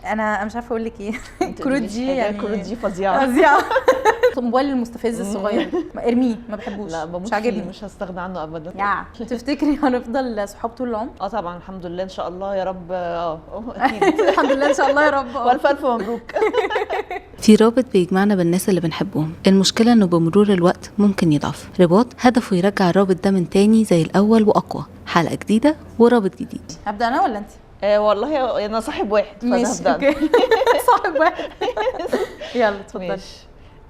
انا مش عارفه اقول لك ايه. الكروت دي يعني الكروت دي فظيعه فظيعه. الموبايل المستفز الصغير ارميه، ما بحبوش، لا مش عاجبني، مش هستغنى عنه ابدا. تفتكري هنفضل صحاب طول العمر؟ طبعا الحمد لله ان شاء الله يا رب. اكيد الحمد لله ان شاء الله يا رب. والف الف مبروك. في رابط بيجمعنا بالناس اللي بنحبهم، المشكله انه بمرور الوقت ممكن يضعف. رباط هدفه يرجع الرابط ده من تاني زي الاول واقوى. حلقه جديده ورابط جديد. هبدا انا ولا انت؟ والله انا صاحب واحد فانا هبدا. صاحب واحد. يلا اتفضلي.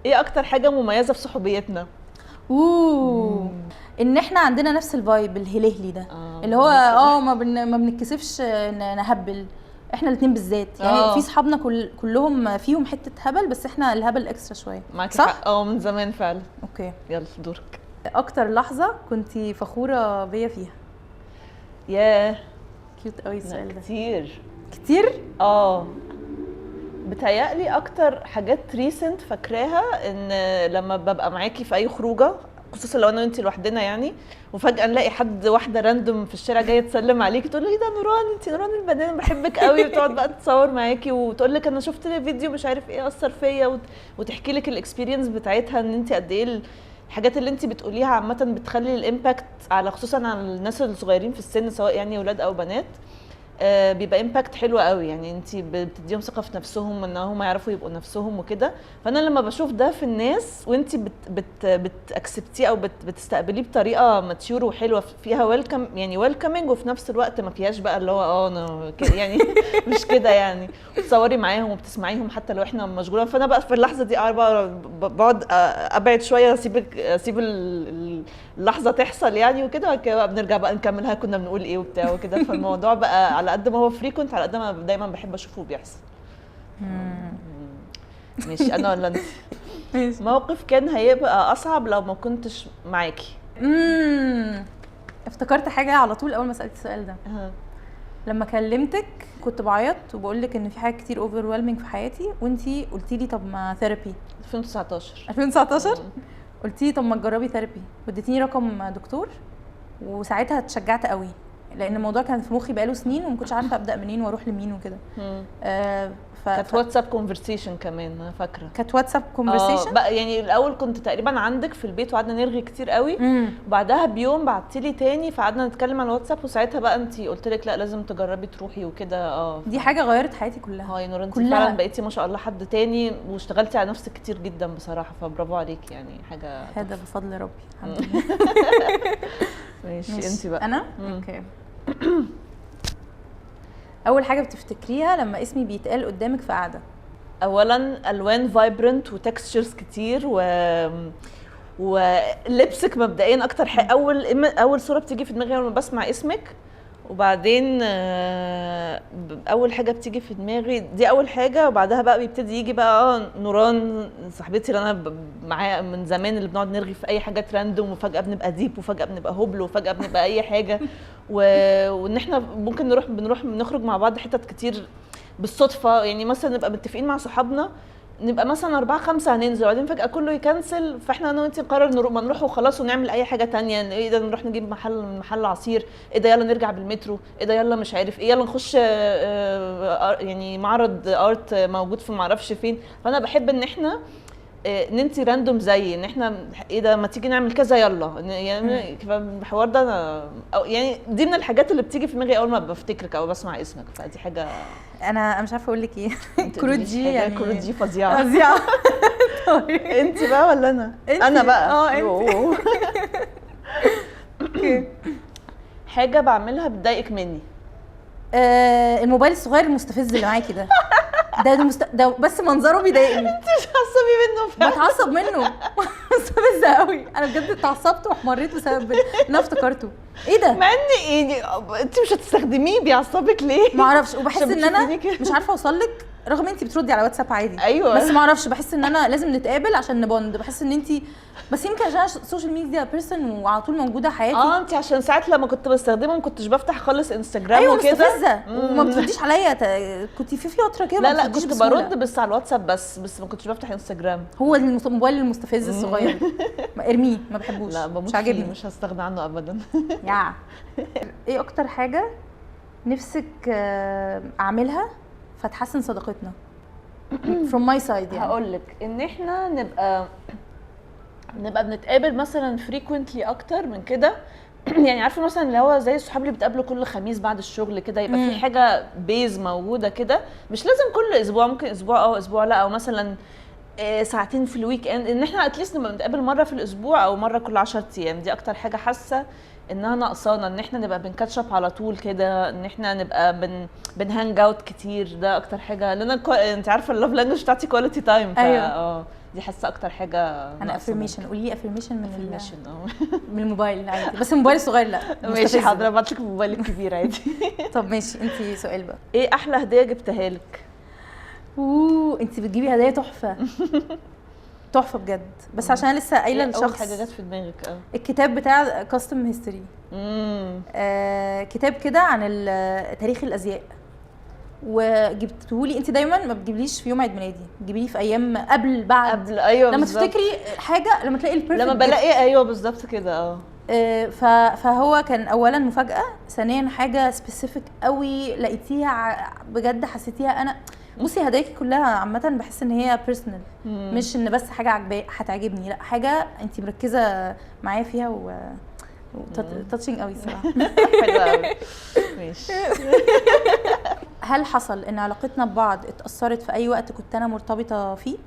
ايه اكتر حاجه مميزه في صحوبيتنا؟ ان احنا عندنا نفس الفايب الهلهلي ده، اللي هو ما بنتكسفش نهبل. احنا الاثنين بالذات يعني في صحابنا كلهم فيهم حته هبل، بس احنا الهبل اكسترا شويه. معاكي صح؟ من زمان فعلا. اوكي يلا دورك. اكتر لحظه كنتي فخوره بيا فيها؟ ياه كيوت قوي السؤال ده. كتير بتهيألي اكتر حاجات ريسنت فاكراها ان لما ببقى معاكي في اي خروجه، خصوصا لو انا وانتي لوحدنا يعني، وفجاه نلاقي واحده راندوم في الشارع جايه تسلم عليكي، تقول لي ايه ده نوران، انتي نوران البنان بحبك قوي، وتقعد بقى تتصور معاكي وتقول لك انا شفت فيديو مش عارف ايه اثر فيا، وتحكي لك الاكسبيرينس بتاعتها، ان انتي قد ايه الحاجات اللي انتي بتقوليها عامه بتخلي الامباكت على خصوصا على الناس الصغيرين في السن، سواء يعني اولاد او بنات. بيبقى امباكت حلو قوي، يعني انت بتديهم ثقه في نفسهم ان هم يعرفوا يبقوا نفسهم وكده. فانا لما بشوف ده في الناس وانت بتاكسبتيه او بتستقبليه بطريقه ماتيور وحلوه فيها ويلكم، يعني ويلكمينج، وفي نفس الوقت ما فيهاش بقى اللي هو انا يعني مش كده يعني، بتصوري معاهم وبتسمعيهم حتى لو احنا مشغولين. فانا بقى في اللحظه دي بقعد ابعد شويه، اسيب اللحظه تحصل يعني وكده، بقى بنرجع بقى نكملها كنا بنقول ايه وبتاع وكده. فالموضوع بقى على قد ما هو فريكونت على قد ما دايما بحب اشوفه بيحصل. ماشي انا ولا انت؟ موقف كان هيبقى اصعب لو ما كنتش معاكي؟ افتكرت حاجه على طول اول ما سالت السؤال ده. لما كلمتك كنت بعيط وبقول لك ان في حاجات كتير اوفرويلمنج في حياتي، وانتي قلتي لي طب ما ثيرابي. 2019 قلتي لي طب ما تجربي ثيرابي، واديتيني رقم دكتور، وساعتها اتشجعت قوي لان الموضوع كان في مخي بقاله سنين وما كنتش عارفه ابدا منين واروح لمين وكده. كانت واتساب كونفرسيشن كمان، انا فاكره كانت واتساب كونفرسيشن بقى. يعني الاول كنت تقريبا عندك في البيت وقعدنا نرغي كتير قوي، وبعدها بيوم بعتيلي تاني فقعدنا نتكلم على الواتساب، وساعتها بقى انت قلت لك لا لازم تجربي تروحي وكده. دي حاجه غيرت حياتي كلها. يا نور انت فعلا بقيتي ما شاء الله حد تاني، واشتغلتي على نفسك كتير جدا بصراحه، فبرافو عليكي يعني حاجه هذا بفضل ربي الحمد لله. ماشي انت بقى. انا اوكي. اول حاجه بتفتكريها لما اسمي بيتقال قدامك في قعده؟ اولا الوان فايبرنت وتكستشرز كتير ولبسك مبدئيا اكتر حاجه. اول صوره بتيجي في دماغي لما بسمع اسمك، وبعدين اول حاجه بتيجي في دماغي دي اول حاجه، وبعدها بقى بيبتدي يجي بقى نوران صاحبتي اللي انا معاها من زمان، اللي بنقعد نرغي في اي حاجات راندوم، وفجاه بنبقى ديب، وفجاه بنبقى هبل، وفجاه بنبقى اي حاجه وان احنا ممكن نخرج مع بعض حتت كتير بالصدفه. يعني مثلا نبقى متفقين مع صحابنا نبقى مثلا 4 5 هننزل، وبعدين فجأة كله يكنسل، فاحنا انا وانتي نقرر ما نروح وخلاص ونعمل اي حاجة تانية. ايه ده نروح نجيب محل عصير، ايه ده يلا نرجع بالمترو، ايه ده يلا مش عارف ايه، يلا نخش يعني معرض ارت موجود في معرفش فين. فانا بحب ان احنا ننتي راندوم، زي ان احنا ايه ده ما تيجي نعمل كذا يلا يعني. الحوار ده انا يعني دي من الحاجات اللي بتيجي في دماغي اول ما بفتكرك او بسمع اسمك، فدي حاجه. انا مش عارفه اقول لك ايه. الكروت دي يعني الكروت دي فظيعه. طيب انت بقى ولا انا؟ انا بقى انت. حاجه بعملها بتضايقك مني؟ الموبايل الصغير المستفز اللي معاكي ده. ده بس منظره بيضايقني. انت مش بتعصبي منه فعلا؟ بتعصب منه. مستفز قوي. انا بجد اتعصبت واحمريت بسبب اللي انا افتكرته. ايه ده؟ مع ان يعني انت مش هتستخدميه، بيعصبك ليه؟ ما اعرفش، وبحس ان انا مش عارفه اوصل لك رغم انت بتردي على واتساب عادي. ايوه بس ما اعرفش، بحس ان انا لازم نتقابل عشان نبوند. بحس ان انت بس يمكن عشان السوشيال ميديا بيرسون وعلى طول موجوده حياتي. انت عشان ساعات لما كنت بستخدمه ما كنتش بفتح خالص انستجرام وكده. مستفزه وما بترديش عليا. كنت في فتره كده لا كنت برد بس على الواتساب بس ما كنتش بفتح انستجرام. هو الموبايل المستفز الصغير ارميه، ما بحبوش، مش عاجبني، مش هستغنى عنه ابدا. ايه اكتر حاجه نفسك اعملها فتحسن صداقتنا from my side يعني. هقول لك ان احنا نبقى بنتقابل مثلا frequently اكتر من كده. يعني عارفه مثلا اللي هو زي الصحاب اللي بتقابلوا كل خميس بعد الشغل كده، يبقى في حاجه بيز موجوده كده، مش لازم كل اسبوع، ممكن اسبوع او اسبوع لا، او مثلا ساعتين في الويك اند، ان احنا اتليست نبقى بنتقابل مره في الاسبوع او مره كل 10 ايام. دي اكتر حاجه حاسه انها ناقصانا، ان احنا نبقى بنكاتشب على طول كده، ان احنا نبقى بنهانج اوت كتير. ده اكتر حاجه، لان انت عارفه اللوف لانجوج بتاعتي كواليتي تايم. ايوه دي حاسه اكتر حاجه. انا افرميشن، قولي لي افرميشن من affirmation. من الموبايل عادي، بس الموبايل الصغير لا. ماشي حاضر، ابعت لك الموبايل الكبير عادي. طب ماشي، انت سؤال بقى. ايه احلى هديه جبتها لك؟ انت بتجيبي هدايا تحفه. تحفه بجد، بس عشان لسه قايله لشخص اول حاجه جت في دماغك الكتاب بتاع كاستم هيستوري. كتاب كده عن تاريخ الازياء، وجبتهولي. انت دايما ما بتجيبليش في يوم عيد ميلادي، بتجيبيه في ايام قبل بعد. ايوه لما بالزبط. تفتكري حاجه، لما تلاقي البيرفكت، لما بلاقي ايوه بالظبط كده. فهو كان اولا مفاجاه، ثانيا حاجه سبيسيفيك قوي لقيتيها بجد حسيتيها. انا بصي هداياكي كلها عامه بحس ان هي بيرسونال، مش ان بس حاجه هتعجبني، لا حاجه انت مركزه معايا فيها تاتشنج قوي الصراحه. حلوه قوي. ماشي. هل حصل ان علاقتنا ببعض اتأثرت في اي وقت كنت انا مرتبطه فيه؟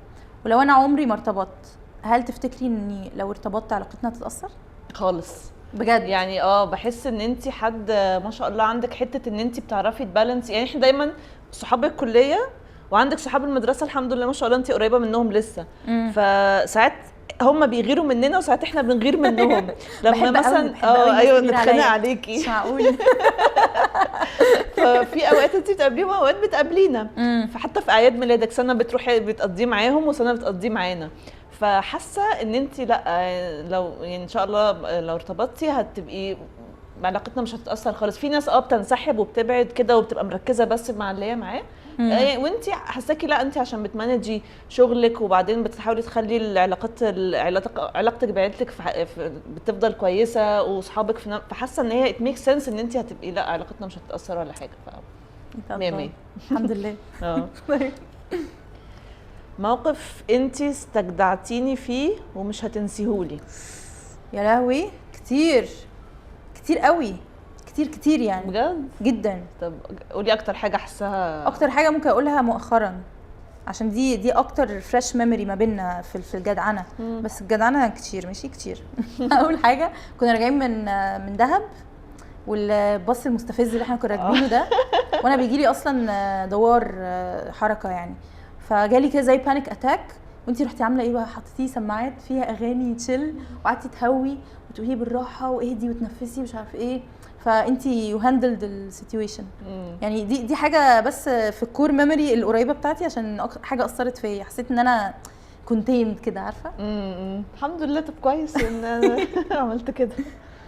ولو انا عمري ما ارتبطت، هل تفتكري اني لو ارتبطت علاقتنا تتأثر؟ خالص بجد يعني. بحس ان انت حد ما شاء الله عندك حته ان انت بتعرفي تبالانس. يعني احنا دايما صحاب الكليه وعندك صحاب المدرسه الحمد لله ما شاء الله انت قريبه منهم لسه. فساعات هم بيغيروا مننا وساعات احنا بنغير منهم. لما مثلا ايوه نتخانق عليكي، مش معقول. ففي اوقات انت بتقابليهم واوقات بتقابلينا. فحتى في اعياد ميلادك سنه بتروحي بتقضيه معاهم وسنه بتقضيه معانا. فحاسه ان انت لا، لو يعني ان شاء الله لو ارتبطتي هتبقي علاقتنا مش هتتاثر خالص. في ناس بتنسحب وبتبعد كده وبتبقى مركزه بس مع اللي هي معاه، وانت حاساكي لا، انت عشان بتمانجي شغلك وبعدين بتحاولي تخلي علاقتك بعيلتك بتفضل كويسه واصحابك فحاسه ان هي ات ميك سنس ان انت هتبقي لا، علاقتنا مش هتتاثر ولا حاجه. مية الحمد لله. موقف انت استجدعتيني فيه ومش هتنسيهولي؟ يا لهوي كتير قوي، كتير يعني بجد جدا. طب قولي اكتر حاجه حاساها. اكتر حاجه ممكن اقولها مؤخرا، عشان دي اكتر فريش ميموري ما بيننا في الجدعنه. بس الجدعنه كتير، ماشي كتير. اول حاجه كنا راجعين من دهب، والباص المستفز اللي احنا كنا راكبينه ده، وانا بيجيلي اصلا دوار حركه يعني، فجالي كده زي بانيك اتاك. وانتي رحتي عامله ايه بقى؟ حطيتي سماعات فيها اغاني تشيل وقعدتي تهوي وتقولي بالراحه واهدي وتنفسي مش عارف ايه. فانتي يو هاندلد السيتويشن. يعني دي حاجه بس في الكور ميموري القريبه بتاعتي، عشان حاجه اثرت فيا، حسيت ان انا كونتيند كده، عارفه. الحمد لله. طب كويس ان انا عملت كده.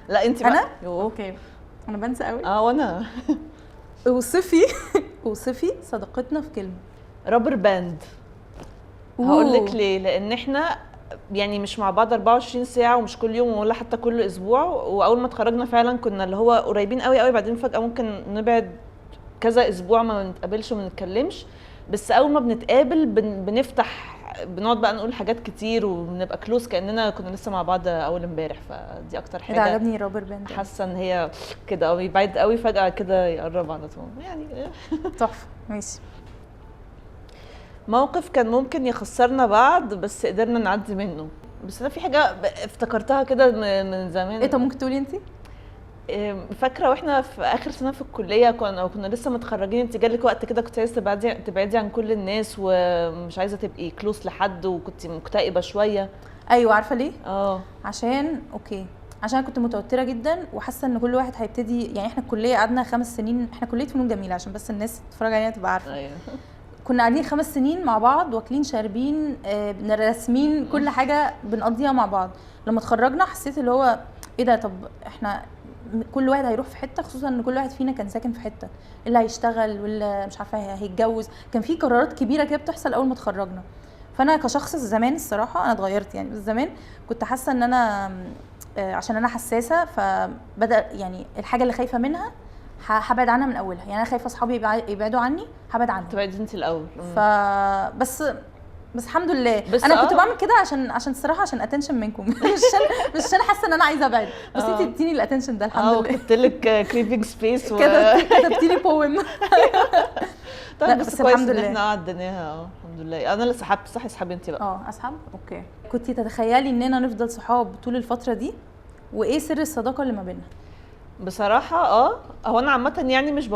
لا انت انا اوكي، انا بنسى قوي. وانا وصفي صداقتنا في كلمه. رابر باند. هقول لك ليه. لان احنا يعني مش مع بعض 24 ساعه ومش كل يوم ولا حتى كل اسبوع. واول ما اتخرجنا فعلا كنا اللي هو قريبين قوي، بعدين فجاه ممكن نبعد كذا اسبوع ما بنتقابلش وما نتكلمش. بس اول ما بنتقابل بنفتح، بنقعد بقى نقول حاجات كتير وبنبقى كلوز كاننا كنا لسه مع بعض اول امبارح. فدي اكتر حاجه عجبني رابر باند. حاسه ان هي كده بيبعد قوي فجاه كده يقرب على طول يعني. تحفه. ماشي. موقف كان ممكن يخسرنا بعض بس قدرنا نعدي منه. بس انا في حاجه افتكرتها كده من زمان. ايه؟ طب ممكن تقولي انتي؟ فاكره واحنا في اخر سنه في الكليه كنا لسه متخرجين، انت جالك وقت كده كنت عايزه تبعدي عن كل الناس ومش عايزه تبقي كلوز لحد وكنت مكتئبه شويه. ايوه عارفه ليه؟ عشان عشان كنت متوتره جدا وحاسه ان كل واحد هيبتدي. يعني احنا الكليه قعدنا 5 سنين، احنا كليه فنون جميله عشان بس الناس تتفرج علينا تبقى عارفه. ايوه. كنا قاعدين 5 سنين مع بعض، واكلين شاربين راسمين كل حاجه بنقضيها مع بعض. لما اتخرجنا حسيت اللي هو ايه ده، طب احنا كل واحد هيروح في حته، خصوصا ان كل واحد فينا كان ساكن في حته، اللي هيشتغل واللي مش عارفه هيتجوز. كان في قرارات كبيره كده بتحصل اول ما اتخرجنا. فانا كشخص زمان الصراحه انا اتغيرت يعني. بس زمان كنت حاسه ان انا عشان انا حساسه، فبدا يعني الحاجه اللي خايفه منها هبعد عنها من اولها. يعني انا خايفه اصحابي يبعدوا عني، هبعد عنهم. تبعدي انت الاول. بس الحمد لله. بس انا كنت بعمل كده عشان الصراحه عشان اتنشن منكم. مش عشان حاسه ان انا عايزه ابعد، بس انت اديتيني الاتنشن ده الحمد لله. قلت لك كريبنج سبيس كتبتي لي بويم. طيب بس الحمد لله احنا عديناها. الحمد لله. انا اللي سحبت. صح اسحبي انت بقى. اسحب. اوكي. كنتي تتخيلي اننا نفضل صحاب طول الفتره دي؟ وايه سر الصداقه اللي ما بيننا؟ بصراحه هو انا عامه يعني مش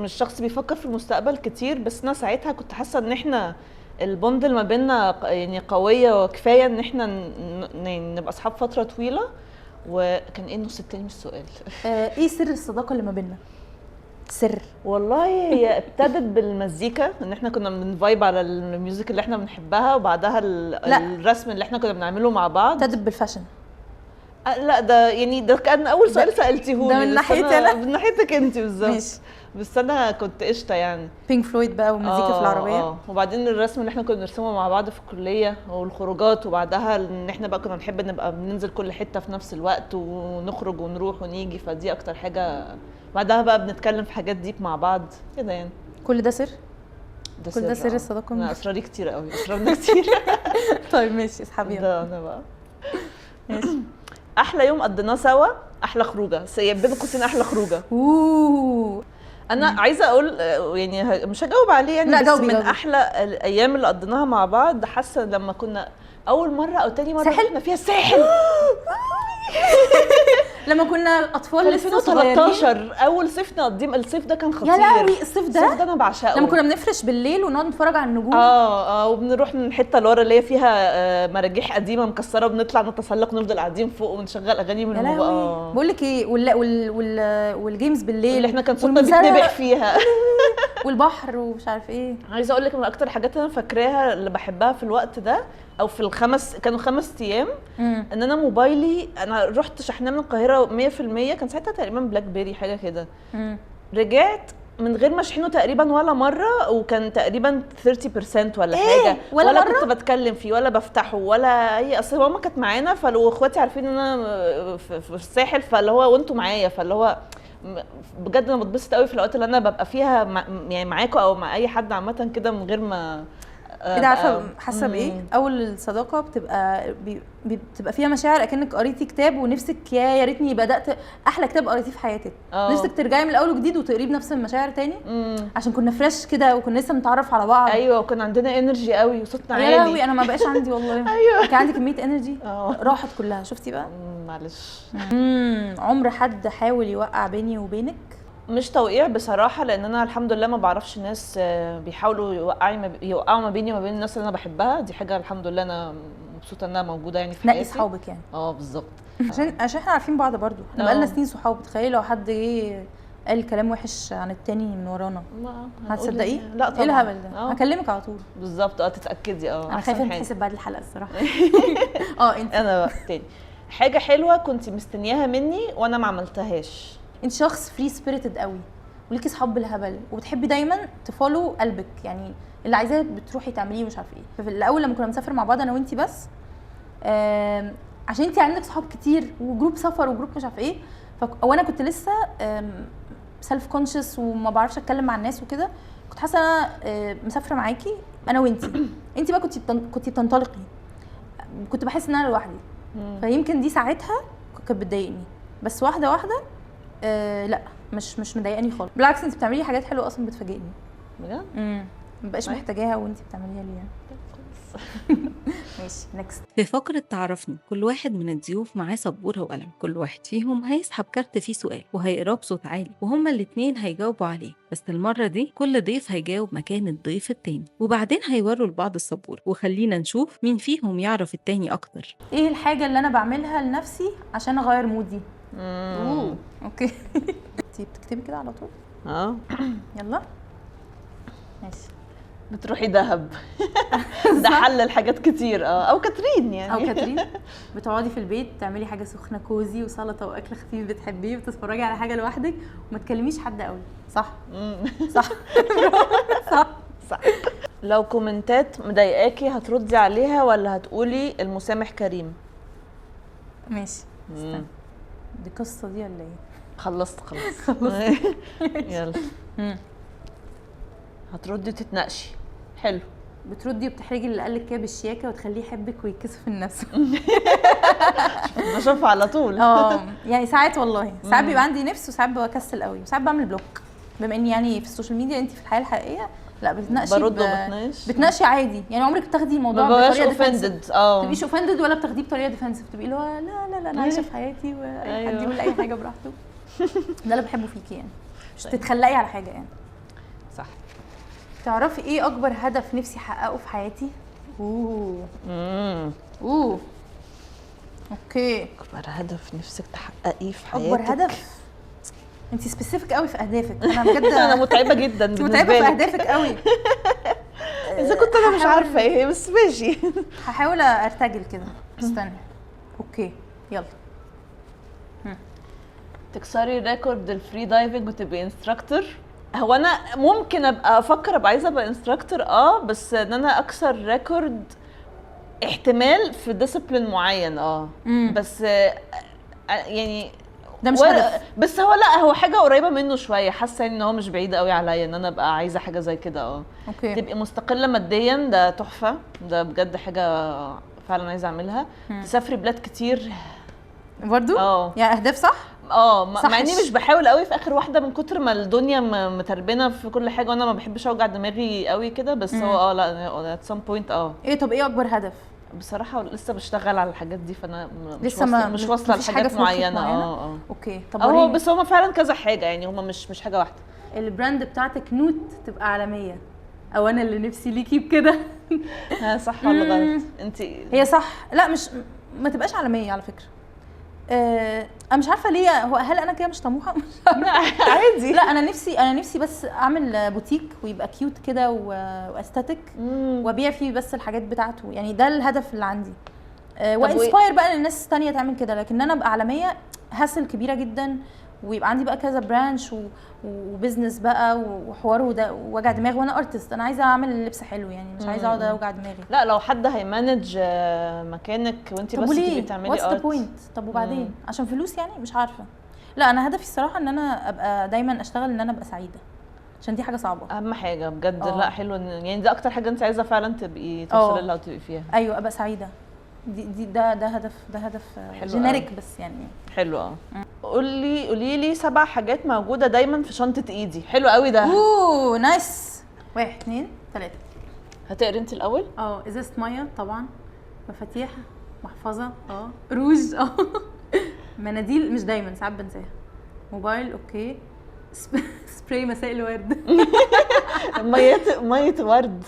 شخص بيفكر في المستقبل كتير، بس انا ساعتها كنت حاسه ان احنا البوند اللي ما بيننا يعني قويه وكفايه ان احنا نبقى اصحاب فتره طويله. وكان ايه النص التاني من السؤال؟ ايه سر الصداقه اللي ما بيننا؟ سر والله هي ابتدت بالمزيكا، ان احنا كنا بنفايب على الميوزك اللي احنا بنحبها، وبعدها الرسم اللي احنا كنا بنعمله مع بعض. ابتدت بالفاشن. لا ده يعني ده كان اول سؤال سالتيهولي. ده من ناحيتي انا. من ناحيتك انت بالظبط. ماشي. بس انا كنت قشطه يعني. بينك فلويد بقى ومزيكا في العربيه. وبعدين الرسم اللي احنا كنا بنرسمه مع بعض في الكليه والخروجات، وبعدها ان احنا بقى كنا نحب نبقى بننزل كل حته في نفس الوقت ونخرج ونروح ونيجي، فدي اكتر حاجه. بعدها بقى بنتكلم في حاجات ديب مع بعض كده يعني. كل ده سر؟ ده كل ده سر الصداقه؟ انا اسراري كتير قوي، اسرارنا كتير. طيب ماشي اسحبي. ده انا بقى ماشي. احلى يوم قضيناه سوا، احلى خروجه بين قوسين، احلى خروجه. انا عايزه اقول يعني مش هجاوب عليه يعني، لا بس من احلى الايام اللي قضيناها مع بعض، حاسه لما كنا اول مره او تاني مره احنا فيها الساحل. لما كنا اطفال لسه 2013 اول صيف نقضيه. الصيف ده كان خطير. يا لهوي الصيف ده انا بعشقه. لما كنا بنفرش بالليل ونقعد نتفرج على النجوم. وبنروح من الحته اللي ورا اللي هي فيها مراجيح قديمه مكسره، وبنطلع نتسلق ونفضل قاعدين فوق ونشغل اغاني من فوق. بقول لك ايه، والجيمز بالليل اللي احنا كان صوتنا بيتنبح فيها. والبحر ومش عارف ايه. عايزه اقول لك من اكتر الحاجات اللي انا فاكراها اللي بحبها في الوقت ده، او في كانوا 5 ايام، ان انا موبايلي انا رحت شحناه من القاهره 100%، كان ساعتها تقريبا بلاك بيري حاجه كده. رجعت من غير ما اشحنه تقريبا ولا مره، وكان تقريبا 30% ولا حاجه. ولا كنت بتكلم فيه ولا بفتحه ولا اي. اصل ماما كانت معانا، فلو اخواتي عارفين ان انا في الساحل، فاللي هو وانتوا معايا، فاللي هو بجد انا بتبسط قوي في الاوقات اللي انا ببقى فيها يعني معاكم او مع اي حد عامه كده، من غير ما كده. عارفه حاسه بايه؟ اول الصداقه بتبقى فيها مشاعر، اكنك قريتي كتاب ونفسك يا ريتني بدات احلى كتاب قريتيه في حياتك. نفسك ترجعي من الاول وجديد وتقريه بنفس المشاعر تاني. عشان كنا فريش كده وكنا لسه بنتعرف على بعض. ايوه وكان عندنا انرجي قوي وصوتنا عالي. يا لهوي انا ما بقاش عندي والله. ايوه كان عندي كميه انرجي راحت كلها. شفتي بقى؟ معلش. عمر حد حاول يوقع بيني وبينك؟ مش توقيع بصراحه، لان انا الحمد لله ما بعرفش ناس بيحاولوا يوقعوا ما بيني وما بين الناس اللي انا بحبها. دي حاجه الحمد لله انا مبسوطه انها موجوده يعني في حياتي. نقي صحابك يعني. بالظبط. عشان احنا عارفين بعض برضو، احنا بقالنا سنين صحاب. تخيلي لو حد جه قال كلام وحش عن التاني من ورانا، هتصدقيه؟ لا طبعا. ايه الهبل ده؟ هكلمك على طول. بالظبط. تتاكدي. انا خايفه نتحسب بعد الحلقه الصراحه. انت انا بقى تاني حاجه حلوه كنت مستنياها مني وانا ما عملتهاش. انت شخص فري سبيريتد قوي، وليكي صحاب بالهبل، وبتحبي دايما تفولو قلبك، يعني اللي عايزاه بتروحي تعمليه ومش عارفه ايه. ففي الاول لما كنا بنسافر مع بعض انا وانتي بس، عشان انتي عندك صحاب كتير وجروب سفر وجروب مش عارفه ايه، وانا كنت لسه سيلف كونشس وما بعرفش اتكلم مع الناس وكده. كنت حاسه انا مسافره معاكي انا وانتي. انتي بقى كنتي بتنطلقي، كنت بحس ان انا لوحدي. فيمكن دي ساعتها كانت بتضايقني، بس واحده واحده لا مش مضايقاني خالص. بالعكس انت بتعملي حاجات حلوه اصلا بتفاجئني بجد. مبقاش محتاجاها وانت بتعمليها ليه. ماشي نكست. في فقرة تعرفني كل واحد من الضيوف معاه سبورة وقلم، كل واحد فيهم هيسحب كارت فيه سؤال وهيقراه بصوت عالي، وهما الاتنين هيجاوبوا عليه. بس المرة دي كل ضيف هيجاوب مكان الضيف التاني، وبعدين هيوروا لبعض السبورة، وخلينا نشوف مين فيهم يعرف التاني اكتر. ايه الحاجة اللي انا بعملها لنفسي عشان اغير مودي؟ اوكي. انتي بتكتبي كده على طول؟ يلا ماشي. بتروحي دهب. ده حل الحاجات كتير. او كاترين يعني. او كاترين. بتقعدي في البيت تعملي حاجه سخنه كوزي وسلطه واكل خفيف بتحبيه، وتتفرجي على حاجه لوحدك وما تكلميش حد قوي. صح. صح. صح صح. لو كومنتات مضايقاكي هتردي عليها ولا هتقولي المسامح كريم؟ ماشي. استنى، دي قصه دي ولا ايه؟ خلصت يلا هتردي تتناقشي. حلو. بتردي وبتحرجي اللي قالك كده بالشياكه وتخليه يحبك ويكسف من نفسه. بشوفها على طول. يعني ساعات والله ساعات بيبقى عندي نفس وساعات بكسل قوي وساعات بعمل بلوك. بما اني يعني في السوشيال ميديا، انت في الحياه الحقيقيه لا بتناقشي بتناقشي عادي. يعني عمرك بتاخدي الموضوع بطريقه اوفندد ما تبقيش اوفندد ولا بتاخديه بطريقه ديفنسيف، تبقي اللي هو لا انا عايشه في حياتي واي حد يقول اي حاجه براحته. ده اللي بحبه فيكي، يعني مش تتخلقي على حاجه يعني. صح. تعرفي ايه اكبر هدف نفسي احققه في حياتي؟ اوكي. اكبر هدف نفسك تحققيه في حياتك؟ اكبر هدف؟ انت سبيسيفيك قوي في اهدافك. انا بجد انا متعبه جدا بالنسبه لي. متعبه في اهدافك قوي. اذا كنت انا مش عارفه ايه بس ماشي. هحاول ارتجل كده. استنى. اوكي يلا. تكسري ريكورد الفري دايفنج وتبقي انستراكتور. هو انا ممكن ابقى افكر عايزه ابقى انستراكتور بس ان انا اكسر ريكورد احتمال في ديسيبلين معين بس يعني ده مش هدف. بس هو لا هو حاجه قريبه منه شويه. حاسه ان هو مش بعيد قوي عليا ان انا ابقى عايزه حاجه زي كده. اوكي. تبقي مستقله ماديا، ده تحفه، ده بجد حاجه فعلا عايزه اعملها. تسافري بلاد كتير برضو. يعني اهداف صح. مع اني مش بحاول قوي في اخر واحده من كتر ما الدنيا متربنه في كل حاجه وانا ما بحبش اوجع دماغي قوي كده. بس هو لا at some point ايه. طب ايه اكبر هدف؟ بصراحه لسه بشتغل على الحاجات دي، فانا مش واصله لحاجات معينه. اوكي. طب بس هما فعلا كذا حاجه، يعني هما مش حاجه واحده. البراند بتاعتك نوت تبقى عالميه، او انا اللي نفسي ليكي بكده. صح ولا غلط؟ انت هي صح. لا مش ما تبقاش عالميه على فكره. انا مش عارفه ليه. هل انا كده مش طموحه؟ عادي. لا انا نفسي بس اعمل بوتيك ويبقى كيوت كده واستاتيك وابيع فيه بس الحاجات بتاعته. يعني ده الهدف اللي عندي. وانسباير بقى للناس الثانيه تعمل كده. لكن انا ابقى عالميه هاسل كبيره جدا ويبقى عندي بقى كذا برانش وبزنس بقى وحوار وده وجع دماغ. وانا ارتست، انا عايزه اعمل لبس حلو، يعني مش عايزه اقعد اوجع دماغي. لا لو حد هيمانج مكانك وانت بس تبقي تعملي ارت. طب وبعدين عشان فلوس يعني؟ مش عارفه. لا انا هدفي الصراحه ان انا ابقى دايما اشتغل ان انا ابقى سعيده، عشان دي حاجه صعبه. اهم حاجه بجد. لا حلو يعني دي اكتر حاجه انت عايزه فعلا تبقي توصلي لها وتبقي فيها. ايوه ابقى سعيده. ده هدف جينيريك بس يعني. حلو. قولي لي 7 حاجات موجوده دايما في شنطه ايدي. حلو قوي ده. نايس. 1 2 3. هتقري انت الاول؟ ازازه ميه طبعا، مفاتيح، محفظه، روج، مناديل مش دايما، ساعات بنساها، موبايل، اوكي، سبراي مساء الورد. ميه ورد.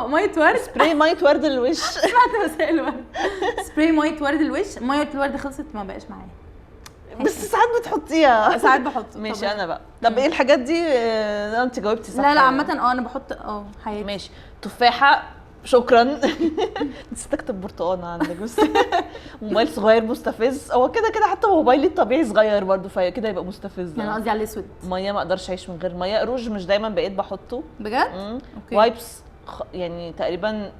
ميه ورد. سبراي ميه ورد للوش. سمعت مساء الورد. سبراي ميه ورد للوش. ميه الورد خلصت ما بقاش معايا، بس ساعات بتحطيها. ساعات بحط. ماشي. انا بقى طب ايه الحاجات دي؟ انت جاوبتي صح. لا عامه انا بحط حياتي. ماشي. تفاحه، شكرا. نسيت اكتب برتقانه عندك بس. موبايل صغير مستفز. هو كده حتى موبايلي الطبيعي صغير برضو فكده يبقى مستفز. انا قصدي على الاسود. ميه ما اقدرش اعيش من غير ميه. روج مش دايما بقيت بحطه بجد. اوكي. وايبس يعني تقريبا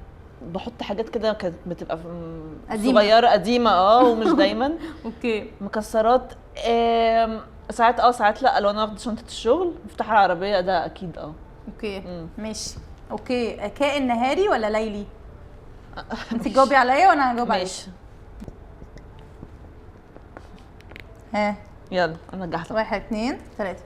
بحط حاجات كده كانت بتبقى صغيره قديمه ومش دايما. اوكي. مكسرات ساعات لا. لو انا واخده شنطه الشغل مفتاح العربيه ده اكيد. اوكي. ماشي. اوكي. كائن نهاري ولا ليلي؟ انت تجاوبي عليا وانا هجاوب عليك. ماشي. يلا انا جاهزه. 1 2 3.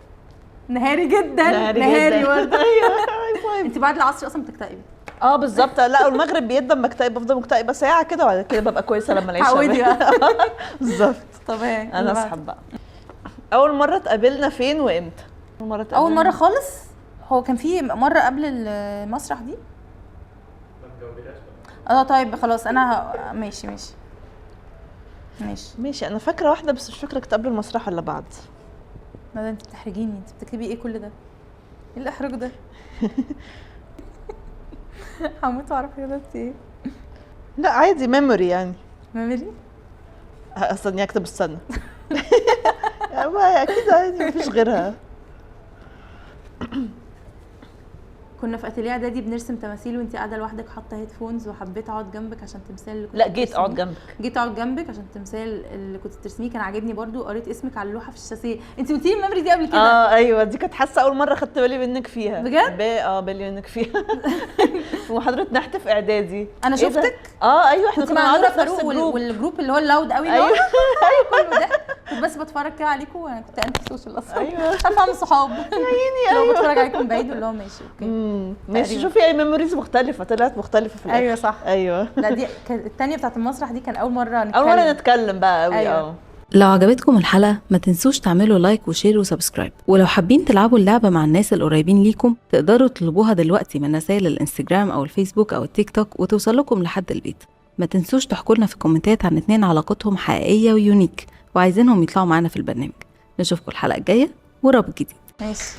نهاري جدا. نهاري برضه. ايوه. انت بعد العصر اصلا بتكتئبي. بالظبط. لا والمغرب بيقدم مكتئب، بفضل مكتئبه ساعه كده وبعد كده ببقى كويسه لما الاقي تعودي بقى. بالظبط. طب انا اسحب بقى. اول مره اتقابلنا فين وامتى؟ اول مره خالص هو كان في مره قبل المسرح دي. طيب خلاص انا ماشي. انا فاكره واحده بس مش فاكره كانت قبل المسرح ولا بعد. لا ده انت بتحرجيني. انت بتكتبي ايه كل ده؟ ايه الاحراج ده؟ هموت واعرف كده ايه. لا عادي. ميموري يعني. ميموري اصلا اكتب السنه. اكيد عادي مفيش غيرها. كنا في اتيليه اعدادي بنرسم تماثيل وانت قاعده لوحدك حاطه هيدفونز، وحبيت اقعد جنبك عشان تمثال اللي كنت لا جيت اقعد جنبك. جيت اقعد جنبك عشان تمثال اللي كنت بترسميه كان عاجبني برضو، قريت اسمك على اللوحه في الشاسيه. انت قلتي لي الميموري دي قبل كده. ايوه دي كانت حاسه اول مره خدت بالي منك فيها بجد. بالي منك فيها. ومحاضره نحت في اعدادي انا شفتك. ايوه احنا كنا مع نورة في نفس فاروق الجروب والجروب اللي هو اللاود قوي. ايوه كله ده كنت بس بتفرج كده عليكم، وانا كنت انتي سوشيال اصلا. ايوه مش عارفه اعمل صحاب يا عيني. لو بتفرج عليكم بعيد اللي هو ماشي اوكي ماشي. شوفي اي ميموريز مختلفه طلعت مختلفه في الاخر. ايوه صح. ايوه لا دي كانت الثانيه بتاعت المسرح دي كان اول مره نتكلم بقى قوي. أيوة. لو عجبتكم الحلقة ما تنسوش تعملوا لايك وشير وسبسكرايب، ولو حابين تلعبوا اللعبة مع الناس القريبين ليكم تقدروا تطلبوها دلوقتي من رسائل الانستجرام او الفيسبوك او التيك توك وتوصلكم لحد البيت. ما تنسوش تحكوا لنا في الكومنتات عن 2 علاقتهم حقيقية ويونيك وعايزينهم يطلعوا معانا في البرنامج. نشوفكم الحلقة الجاية ورابط جديد. ماشي.